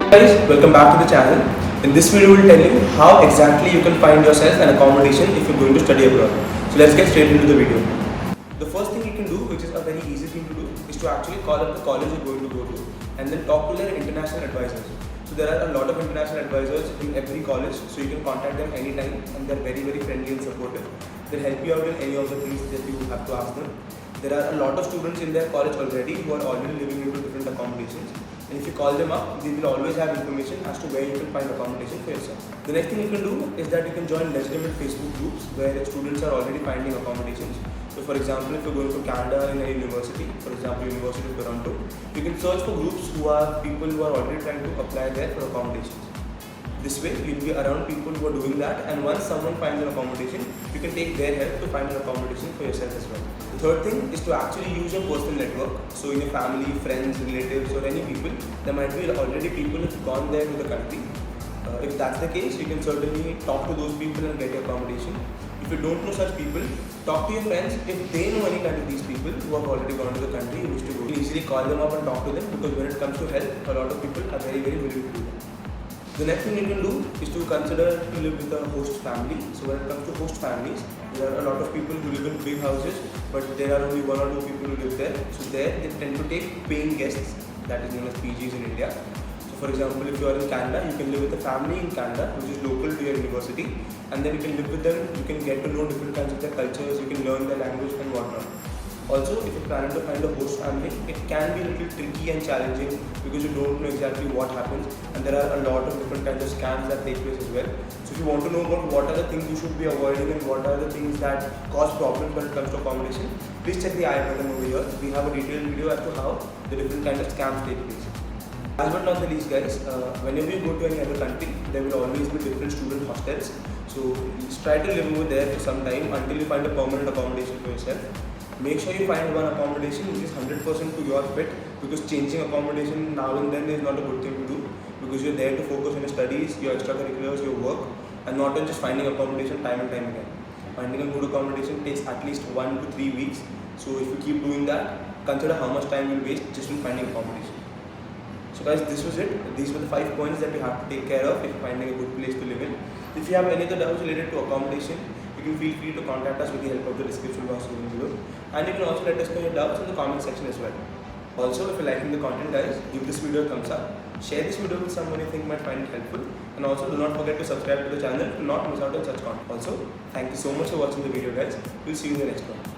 Guys, welcome back to the channel. In this video, we will tell you how exactly you can find yourself an accommodation if you're going to study abroad. So let's get straight into the video. The first thing you can do, which is a very easy thing to do, is to actually call up the college you're going to go to and then talk to their international advisors. So there are a lot of international advisors in every college, so you can contact them anytime and they're very friendly and supportive. They'll help you out in any of the things that you have to ask them. There are a lot of students in their college already who are already living into different accommodations. And if you call them up, they will always have information as to where you can find accommodation for yourself. The next thing you can do is that you can join legitimate Facebook groups where students are already finding accommodations. So for example, if you're going to Canada in a university, for example University of Toronto, you can search for groups who are people who are already trying to apply there for accommodations. This way, you'll be around people who are doing that, and once someone finds an accommodation, you can take their help to find an accommodation for yourself as well. The third thing is to actually use your personal network. So in your family, friends, relatives or any people, there might be already people who have gone there to the country. If that's the case, you can certainly talk to those people and get your accommodation. If you don't know such people, talk to your friends if they know any kind of these people who have already gone to the country you wish to go. You can easily call them up and talk to them, because when it comes to help, a lot of people are very willing to do that. The next thing you can do is to consider to live with a host family. So when it comes to host families, there are a lot of people who live in big houses, but there are only one or two people who live there. So there they tend to take paying guests, that is known as PGs in India. So for example, if you are in Canada, you can live with a family in Canada which is local to your university, and then you can live with them, you can get to know different kinds of their cultures, you can learn their language and whatnot. Also, if you're planning to find a host family, it can be a little tricky and challenging because you don't know exactly what happens, and there are a lot of different kinds of scams that take place as well. So if you want to know about what are the things you should be avoiding and what are the things that cause problems when it comes to accommodation, please check the I button over here. We have a detailed video as to how the different kinds of scams take place. Last but not the least, guys, whenever you go to any other country, there will always be different student hostels. So just try to live over there for some time until you find a permanent accommodation for yourself. Make sure you find one accommodation which is 100% to your fit, because changing accommodation now and then is not a good thing to do, because you're there to focus on your studies, your extracurriculars, your work, and not on just finding accommodation time and time again. Finding a good accommodation takes at least 1 to 3 weeks. So if you keep doing that, consider how much time you'll waste just in finding accommodation. So guys, this was it. These were the 5 points that you have to take care of if you're finding a good place to live in. If you have any other doubts related to accommodation, you can feel free to contact us with the help of the description box below. And you can also let us know your doubts in the comment section as well. Also, if you're liking the content, guys, give this video a thumbs up. Share this video with someone you think might find it helpful. And also do not forget to subscribe to the channel to not miss out on such content. Also, thank you so much for watching the video, guys. We'll see you in the next one.